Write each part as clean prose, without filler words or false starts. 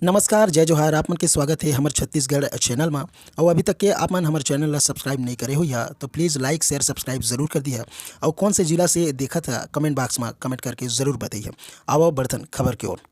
नमस्कार, जय जोहार। आप मन के स्वागत है हमर छत्तीसगढ़ चैनल में। और अभी तक के आप मन हमर चैनल ला सब्सक्राइब नहीं करे हो या तो प्लीज़ लाइक शेयर सब्सक्राइब जरूर कर दिया। और कौन से जिला से देखा था कमेंट बॉक्स में कमेंट करके ज़रूर बताइए। आओ बढ़थन खबर की ओर।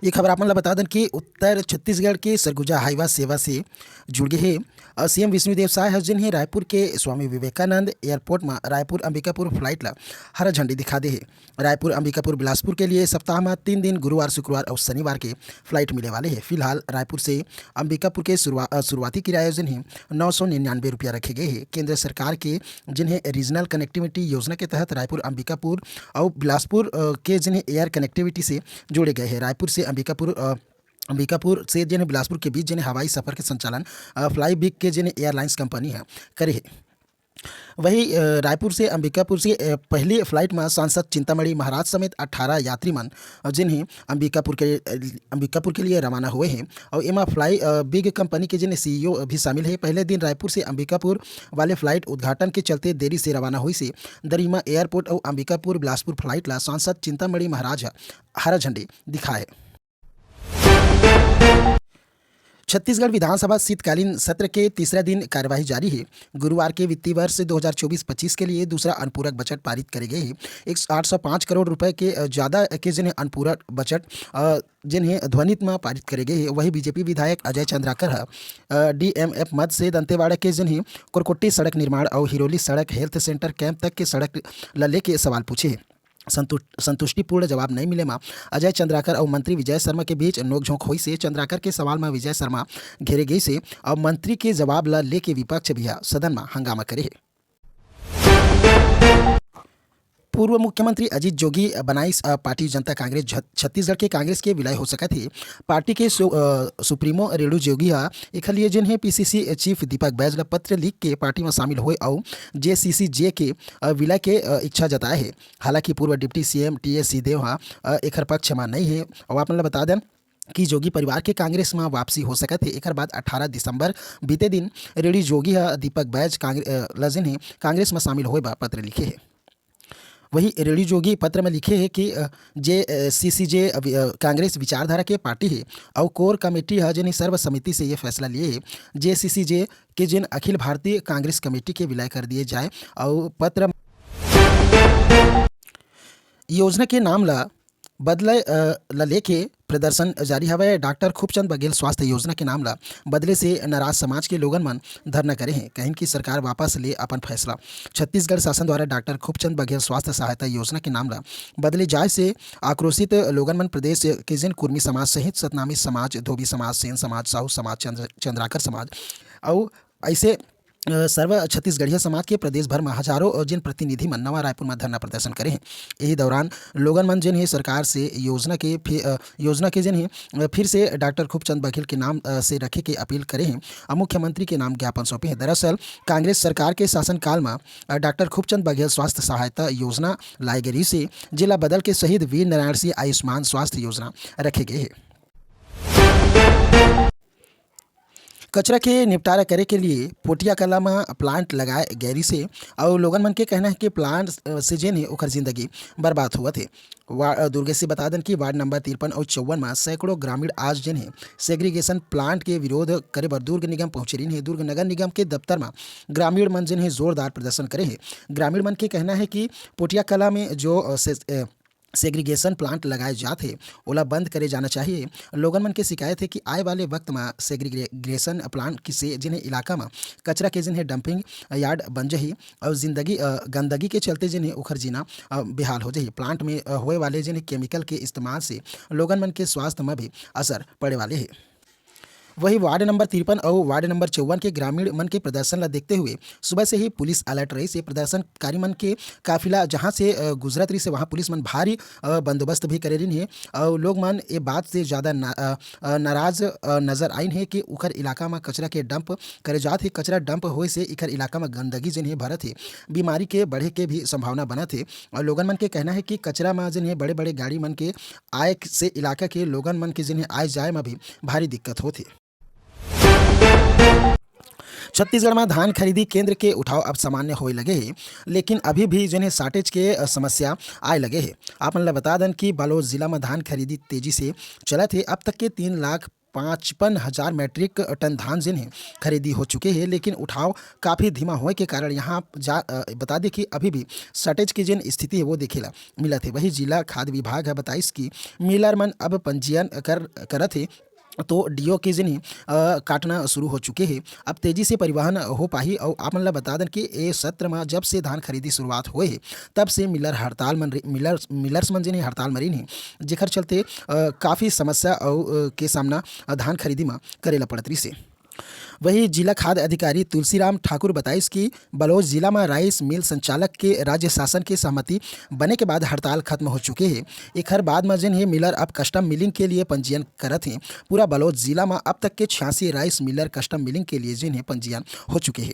ये खबर आप मन ला बता दें कि उत्तर छत्तीसगढ़ के सरगुजा हाईवा सेवा से जुड़ गए हैं। सीएम विष्णुदेव साय हर जिन्हें रायपुर के स्वामी विवेकानंद एयरपोर्ट में रायपुर अंबिकापुर फ्लाइट ला हरा झंडी दिखा दे है। रायपुर अंबिकापुर बिलासपुर के लिए सप्ताह में 3 दिन गुरुवार शुक्रवार और शनिवार के फ्लाइट मिले वाले हैं। फिलहाल रायपुर से अंबिकापुर के शुरुआती किराया जिन्हें 999 रुपया रखे गए हैं। केंद्र सरकार के जिन्हें रीजनल कनेक्टिविटी योजना के तहत रायपुर अंबिकापुर और बिलासपुर के जिन्हें एयर कनेक्टिविटी से जोड़े गए हैं। रायपुर से अंबिकापुर से जिन्हें बिलासपुर के बीच जिन्हें हवाई सफ़र के संचालन फ्लाई बिग के जिन्हें एयरलाइंस कंपनी है करे है। वही रायपुर से अंबिकापुर से पहली फ्लाइट में सांसद चिंतामणि महाराज समेत 18 यात्री मन जिन्हें अंबिकापुर के लिए रवाना हुए हैं। और एमा फ्लाई बिग कंपनी के जिन्हें सीईओ भी शामिल है। पहले दिन रायपुर से अंबिकापुर वाले फ्लाइट उद्घाटन के चलते देरी से रवाना हुई से दरिमा एयरपोर्ट और अंबिकापुर बिलासपुर फ्लाइट ला सांसद चिंतामणि महाराज हरा झंडी दिखाए। छत्तीसगढ़ विधानसभा शीतकालीन सत्र के तीसरा दिन कार्यवाही जारी है। गुरुवार के वित्तीय वर्ष 2024-25 के लिए दूसरा अनुपूरक बजट पारित करे गए हैं। 805 करोड़ रुपए के ज़्यादा के जिन्हें अनुपूरक बजट जिन्हें ध्वनित में पारित करे गए हैं। वही बीजेपी विधायक अजय चंद्राकर डीएमएफ मद से दंतेवाड़ा के जिन्हें कुरकुट्टी सड़क निर्माण और हिरोली सड़क हेल्थ सेंटर कैंप तक के सड़क लल्ले के सवाल पूछे हैं। संतुष्टिपूर्ण जवाब नहीं मिले में अजय चंद्राकर और मंत्री विजय शर्मा के बीच नोकझोंक हुई से चंद्राकर के सवाल में विजय शर्मा घेरे गई से और मंत्री के जवाब ला लेके विपक्ष भी सदन में हंगामा करे है। पूर्व मुख्यमंत्री अजीत जोगी बनाई पार्टी जनता कांग्रेस छत्तीसगढ़ के कांग्रेस के विलय हो सका थे। पार्टी के सुप्रीमो रेणु जोगी एक लिए जिन्हें पीसीसी चीफ दीपक बैज पत्र लिख के पार्टी में शामिल हुए और जेसीसीजे के विलय के इच्छा जताए है। हालांकि पूर्व डिप्टी सीएम टीएस सिंहदेव एक पक्ष में नहीं है। और आप बता दें कि जोगी परिवार के कांग्रेस में वापसी हो सका थे। एक बाद 18 दिसंबर बीते दिन रेणु जोगी दीपक बैज कांग्रेस में शामिल हुए पत्र लिखे है। वही रेणु जोगी पत्र में लिखे हैं कि जेसीसीजे कांग्रेस विचारधारा के पार्टी है और कोर कमेटी है जिन्हें सर्वसम्मति से ये फैसला लिए है जेसीसीजे के जिन अखिल भारतीय कांग्रेस कमेटी के विलय कर दिए जाए। और पत्र योजना के नाम ला बदले लेके प्रदर्शन जारी हवे। डॉक्टर खूबचंद बघेल स्वास्थ्य योजना के नाम ला बदले से नाराज समाज के लोगन मन धरना करे हैं। कहीं की सरकार वापस ले अपन फैसला। छत्तीसगढ़ शासन द्वारा डॉक्टर खूबचंद बघेल स्वास्थ्य सहायता योजना के नाम ला बदले जाए से आक्रोशित लोगन मन प्रदेश के जिन कुर्मी समाज सहित सतनामी समाज, धोबी समाज, सेन समाज, साहू समाज, चंद्राकर समाज और ऐसे सर्व छत्तीसगढ़िया समाज के प्रदेश भर में हजारों जिन प्रतिनिधि मन नवा रायपुर में धरना प्रदर्शन करे हैं। यही दौरान लोगन मन जिन है सरकार से योजना के जिन है फिर से डॉक्टर खूबचंद बघेल के नाम से रखे के अपील करे हैं और मुख्यमंत्री के नाम ज्ञापन सौंपे हैं। दरअसल कांग्रेस सरकार के शासनकाल में डॉक्टर खूबचंद बघेल स्वास्थ्य सहायता योजना लाई गई से जिला बदल के शहीद वीर नारायण सिंह आयुष्मान स्वास्थ्य योजना रखे गए हैं। कचरा के निपटारा करे के लिए पोटिया कला में प्लांट लगाए गैरी से और लोगन मन के कहना है कि प्लांट से जिन है ओकर जिंदगी बर्बाद हुआ थे। दुर्गे से बता दें कि वार्ड नंबर 53 और 54 में सैकड़ों ग्रामीण आज जिन है सेग्रीगेशन प्लांट के विरोध करे बर दुर्ग निगम पहुंचे रही है। दुर्ग नगर निगम के दफ्तर में ग्रामीण मन जिन है जोरदार प्रदर्शन करे है। ग्रामीण मन के कहना है कि पोटिया कला में जो सेग्रीगेशन प्लांट लगाए जाते ओला बंद करे जाना चाहिए। लोगन मन के शिकायत है कि आए वाले वक्त में सेग्रीगेशन प्लांट की से जिन्हें इलाका में कचरा के जिन्हें डंपिंग यार्ड बन जाही और गंदगी के चलते जिन्हें उखर जीना बेहाल हो जाही। प्लांट में होए वाले जिन्हें केमिकल के इस्तेमाल से लोगन मन के स्वास्थ्य में भी असर पड़े वाले है। वही वार्ड नंबर 53 और वार्ड नंबर 54 के ग्रामीण मन के प्रदर्शन ला देखते हुए सुबह से ही पुलिस अलर्ट रही से प्रदर्शनकारी मन के काफिला जहां से गुजरत रही से वहां पुलिस मन भारी बंदोबस्त भी करे रही है। और लोग मन ये बात से ज़्यादा नाराज नजर आइन है कि उखर इलाका में कचरा के डंप करे जात है। कचरा डंप होए से इखर इलाका में गंदगी जिन है भरत है, बीमारी के बढ़े के भी संभावना बनत है। और लोगन मन के कहना है कि कचरा में जिन है बड़े बड़े गाड़ी मन के आए से इलाका के लोगन मन के जिन्हें आए जाए में भी भारी दिक्कत होती है। छत्तीसगढ़ में धान खरीदी केंद्र के उठाव अब सामान्य होए लगे हे, लेकिन अभी भी जो है शार्टेज के समस्या आए लगे हे। आप मन ला बता दें कि बालोद जिला में धान खरीदी तेजी से चलत हे। अब तक के 3,55,000 मैट्रिक टन धान जिन है खरीदी हो चुके हैं, लेकिन उठाव काफ़ी धीमा होने के कारण यहाँ बता दें कि अभी भी शॉर्टेज की जिन स्थिति है वो देखेला मिलत है। वही जिला खाद्य विभाग है बताइस कि मिलर मन अब पंजीयन करत है, तो डीओ के जिन काटना शुरू हो चुके हैं। अब तेजी से परिवहन हो पाही। और आप मन ला बता दें कि ये सत्र में जब से धान खरीदी शुरुआत हुए है तब से मिलर्स मन जिन हड़ताल मरीन है, जेकर चलते काफ़ी समस्या और के सामना धान खरीदी में करेला पड़त रही से। वही जिला खाद्य अधिकारी तुलसीराम ठाकुर बताइस कि बलौद जिला में राइस मिल संचालक के राज्य शासन के सहमति बने के बाद हड़ताल खत्म हो चुके हैं। एक हर बाद में जिन है मिलर अब कस्टम मिलिंग के लिए पंजीयन करत हैं। पूरा बलौद जिला में अब तक के 86 राइस मिलर कस्टम मिलिंग के लिए जिन है पंजीयन हो चुके हैं।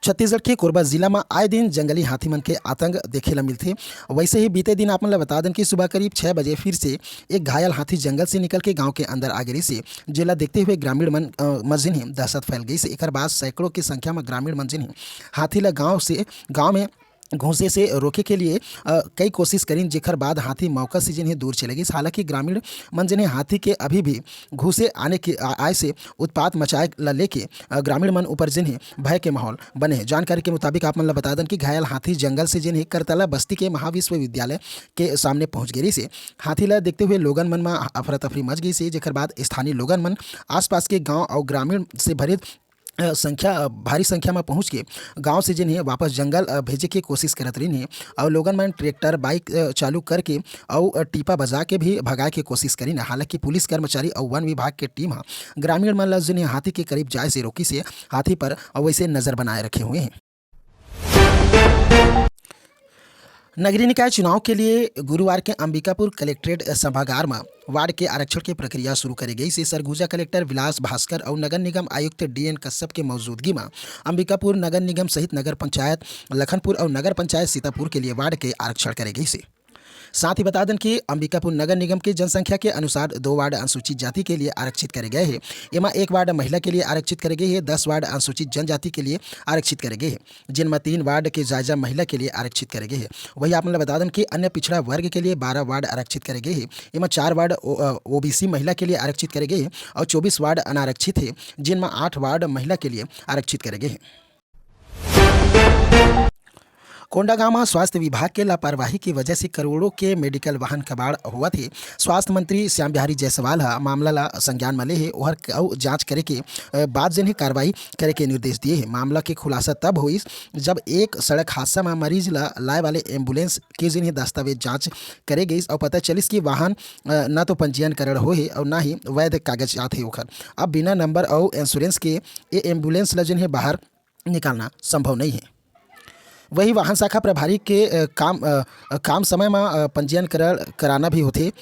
छत्तीसगढ़ के कोरबा जिला में आए दिन जंगली हाथी मन के आतंक देखे ला मिलते। वैसे ही बीते दिन आप मन ला बता दें कि सुबह करीब 6 बजे फिर से एक घायल हाथी जंगल से निकल के गांव के अंदर आ गई से, जिला देखते हुए ग्रामीण मंजिन ही दहशत फैल गई से। एक बाद सैकड़ों की संख्या में ग्रामीण मंजिन ही हाथी ला गाँव में घुसे से रोके के लिए कई कोशिश करी, जेकर बाद हाथी मौका से जिन्हें दूर चले गई। हालांकि ग्रामीण मन जिन्हें हाथी के अभी भी घुसे आए से उत्पात मचाए ला लेके ग्रामीण मन ऊपर जिन्हें भय के माहौल बने। जानकारी के मुताबिक आप मन ला बता दें कि घायल हाथी जंगल से जिन्हें करतला बस्ती के महाविश्वविद्यालय के सामने पहुंच गई से। हाथी ला देखते हुए लोगन मन में अफरा तफरी मच गई से, जेकर बाद स्थानीय लोगन मन आसपास के गाँव और ग्रामीण से भरे भारी संख्या में पहुंच के गांव से जिन्हें वापस जंगल भेजे की कोशिश करत रही है। और लोगन में ट्रैक्टर बाइक चालू करके और टीपा बजा के भी भगाए की कोशिश करी ना। हालांकि पुलिस कर्मचारी और वन विभाग के टीम ग्रामीण मन जिन्हें हाथी के करीब जाए से रोकी से हाथी पर वैसे नज़र बनाए रखे हुए हैं। नगरीय निकाय चुनाव के लिए गुरुवार के अंबिकापुर कलेक्ट्रेट सभागार में वार्ड के आरक्षण की प्रक्रिया शुरू करी गई से। सरगुजा कलेक्टर विलास भास्कर और नगर निगम आयुक्त DN कश्यप के मौजूदगी में अंबिकापुर नगर निगम सहित नगर पंचायत लखनपुर और नगर पंचायत सीतापुर के लिए वार्ड के आरक्षण करे गई से। साथ ही बता दें कि अंबिकापुर नगर निगम की जनसंख्या के अनुसार 2 वार्ड अनुसूचित जाति के लिए आरक्षित करे गए हैं। इनमें 1 वार्ड महिला के लिए आरक्षित करे गए हैं, 10 वार्ड अनुसूचित जनजाति के लिए आरक्षित करे गए हैं, जिनमें 3 वार्ड के जायजा महिला के लिए आरक्षित करे गए हैं। वही आपने बता दें कि अन्य पिछड़ा वर्ग के लिए 12 वार्ड आरक्षित करे गए हैं। इनमें 4 वार्ड OBC महिला के लिए आरक्षित करे गए हैं और 24 वार्ड अनारक्षित है, जिनमें 8 वार्ड महिला के लिए आरक्षित करे गए हैं। कोंडागांव में स्वास्थ्य विभाग के लापरवाही की वजह से करोड़ों के मेडिकल वाहन कबाड़ हुआ थे। स्वास्थ्य मंत्री श्याम बिहारी जायसवाल मामला ला संज्ञान में ले है और जांच करे के बाद जिन्हें कार्रवाई करे के निर्देश दिए हैं। मामला के खुलासा तब हुई जब एक सड़क हादसा में मरीज ला लाए वाले एम्बुलेंस के जिन्हें दस्तावेज जांच करे गई और पता चलिस कि वाहन न तो पंजीयन करण हो है और न ही वैध कागजात है ओखर। अब बिना नंबर और इंश्योरेंस के ये एम्बुलेंस ला जिन्हें बाहर निकालना संभव नहीं है। वही वाहन शाखा प्रभारी के काम समय में पंजीयन कराना भी होते,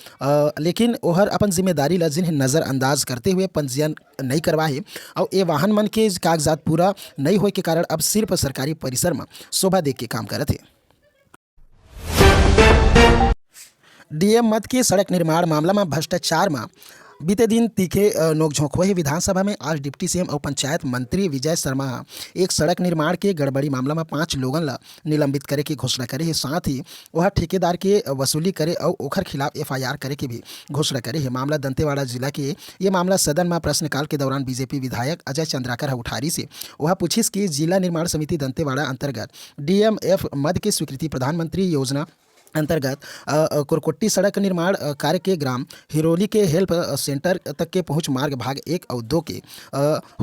लेकिन ओहर अपन जिम्मेदारी ला जिन्हें नज़रअंदाज करते हुए पंजीयन नहीं करवाए और ये वाहन मन के कागजात पूरा नहीं होए के कारण अब सिर्फ सरकारी परिसर में शोभा दे के काम करते। DM मद के सड़क निर्माण मामला में भ्रष्टाचार में बीते दिन तीखे नोकझोंक हुए। विधानसभा में आज डिप्टी CM और पंचायत मंत्री विजय शर्मा एक सड़क निर्माण के गड़बड़ी मामला में 5 लोगन ला निलंबित करे की घोषणा करे है। साथ ही वह ठेकेदार के वसूली करे और ओखर खिलाफ FIR करे की भी घोषणा करे है। मामला दंतेवाड़ा जिला के ये मामला सदन में प्रश्नकाल के दौरान BJP विधायक अजय चंद्राकर उठारी से वह पूछिस कि जिला निर्माण समिति दंतेवाड़ा अंतर्गत DMF मद की स्वीकृति प्रधानमंत्री योजना अंतर्गत कुरकुट्टी सड़क निर्माण कार्य के ग्राम हिरोली के हेल्प सेंटर तक के पहुंच मार्ग भाग 1 और 2 के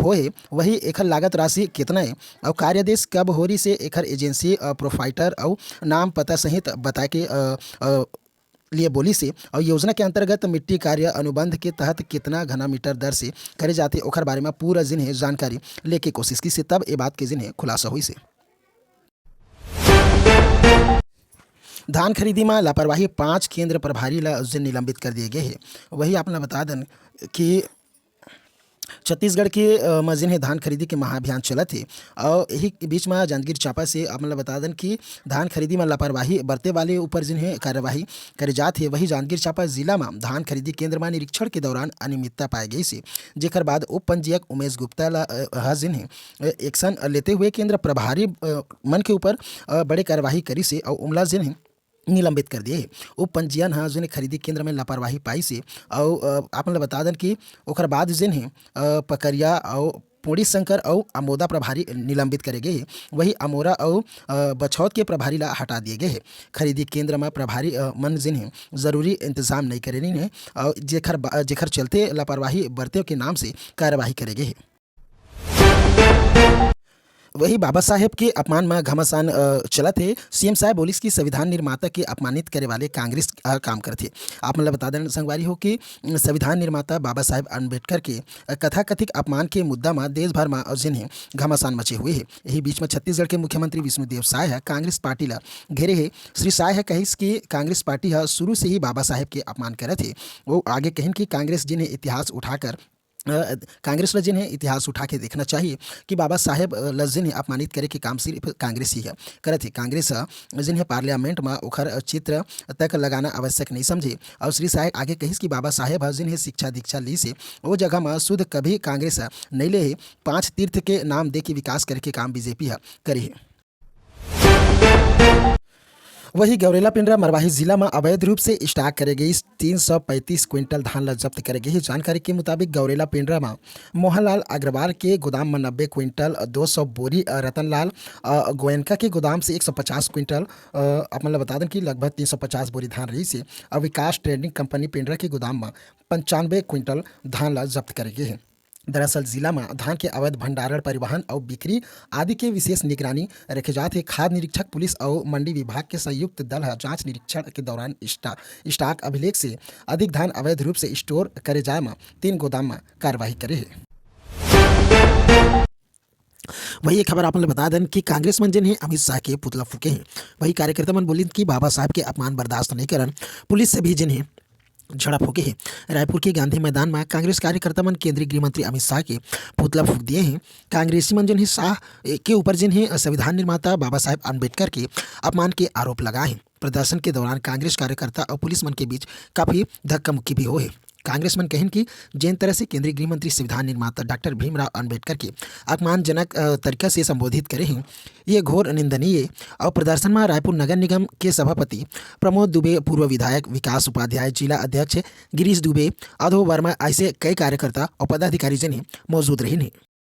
होए। वही एकर लागत राशि कितना है और कार्यादेश कब होरी से एकर एजेंसी प्रोफाइटर और नाम पता सहित बता के लिए बोली से और योजना के अंतर्गत मिट्टी कार्य अनुबंध के तहत कितना घना मीटर दर से करे जाते ओखर बारे में पूरा जिन्हें जानकारी लेके कोशिश की से तब ये बात के जिन्हें खुलासा हुई से। धान खरीदी में लापरवाही 5 केंद्र प्रभारी ला निलंबित कर दिए गए हैं। वही आपने बता दें कि छत्तीसगढ़ के म जेन हे धान खरीदी के महाअभियान चलत हे और यही बीच में जांजगीर चांपा से आप मन ल बता देन कि धान खरीदी में लापरवाही बरते वाले ऊपर जेन हे कार्यवाही करे जात हे। वही जांजगीर चांपा जिला में धान खरीदी केंद्र में निरीक्षण के दौरान अनियमितता पाए गई से, जेकर बाद उप पंजीयक उमेश गुप्ता ह जेन हे एक्शन लेते हुए केंद्र प्रभारी मन के ऊपर बड़े कार्यवाही करी से और उमला जेन हे निलंबित कर दिए। उप पंजीयन हाँ जेन खरीदी केंद्र में लापरवाही पाई से और आप मन ल बता देन कि ओकर बाद जेन हे पकरिया और पूड़ी शंकर और अमोदा प्रभारी निलंबित करे गए। वही अमोरा और बछौत के प्रभारी ला हटा दिए गए। खरीदी केंद्र में प्रभारी मन जेन हे जरूरी इंतजाम नहीं करे नहीं और जेखर चलते लापरवाही बरते के नाम से कार्यवाही करे गए। वही बाबा साहेब के अपमान में घमासान चलत है। सीएम साहब बोलिस कि संविधान निर्माता के अपमानित करे वाले कांग्रेस काम करथे। आप मन ल बता दें संगवारी हो कि संविधान निर्माता बाबा साहेब अम्बेडकर के कथाकथित अपमान के मुद्दा में देश भर में जेन हे घमासान मचे हुए है। यही बीच में छत्तीसगढ़ के मुख्यमंत्री विष्णुदेव साय है कांग्रेस पार्टी ला घेरे है। श्री साय है कहिस कि कांग्रेस पार्टी है शुरू से ही बाबा साहेब के अपमान करत है। वो आगे कहिन कि कांग्रेस जिन्हें इतिहास उठाकर कांग्रेस ला जिन्हें इतिहास उठा के देखना चाहिए कि बाबा साहेब ला जिन्हें अपमानित करे के काम सिर्फ कांग्रेस ही है करत है। कांग्रेस जिन्हें पार्लियामेंट में ओखर चित्र तक लगाना आवश्यक नहीं समझे। और श्री साय आगे कहिस कि बाबा साहेब जिन्हें शिक्षा दीक्षा ली से वो जगह में शुद्ध कभी कांग्रेस नहीं ले 5 तीर्थ के नाम दे के विकास करे के काम बीजेपी करे है। वही गौरेला पिंडरा मरवाही जिला में अवैध रूप से स्टॉक करे गई 335 क्विंटल धान ला जब्त करे गई। जानकारी के मुताबिक गौरेला पिंडरा में मोहनलाल अग्रवाल के गोदाम में 90 क्विंटल 200 बोरी, रतनलाल गोयनका के गोदाम से 150 क्विंटल अपन ला बता दें कि लगभग 350 बोरी धान रही से और विकास ट्रेडिंग कंपनी पिंडरा के गोदाम में 95 क्विंटल धान ला जब्त करे गए हैं। दरअसल जिला में धान के अवैध भंडारण, परिवहन और बिक्री आदि के विशेष निगरानी रखे जाते। खाद्य निरीक्षक पुलिस और मंडी विभाग के संयुक्त दल जांच निरीक्षण के दौरान स्टॉक अभिलेख से अधिक धान अवैध रूप से स्टोर करे जाए में 3 गोदाम में कार्रवाई करे है। वही एक खबर आप बता दें कि कांग्रेस मन जिन्हें अमित शाह के पुतला फूके हैं। वही कार्यकर्ता मन बोली कि बाबा साहब के अपमान बर्दाश्त नहीं करन, पुलिस से भी जिन्हें झड़प हो गई है। रायपुर के गांधी मैदान में कांग्रेस कार्यकर्ता मन केंद्रीय गृह मंत्री अमित शाह के पुतला फूंक दिए हैं। कांग्रेसी मन जिन्हें शाह के ऊपर जिन्हें संविधान निर्माता बाबा साहेब अम्बेडकर के अपमान के आरोप लगाए हैं। प्रदर्शन के दौरान कांग्रेस कार्यकर्ता और पुलिस मन के बीच काफ़ी धक्का मुक्की भी हुई है। कांग्रेस मन कहन कि जिन तरह से केंद्रीय गृह मंत्री संविधान निर्माता डॉक्टर भीमराव अंबेडकर के अपमानजनक तरीका से संबोधित करे हैं, ये घोर निंदनीय। और प्रदर्शन में रायपुर नगर निगम के सभापति प्रमोद दुबे, पूर्व विधायक विकास उपाध्याय, जिला अध्यक्ष गिरीश दुबे, अधो वर्मा ऐसे कई कार्यकर्ता और पदाधिकारी जिन्हें मौजूद रहे हैं।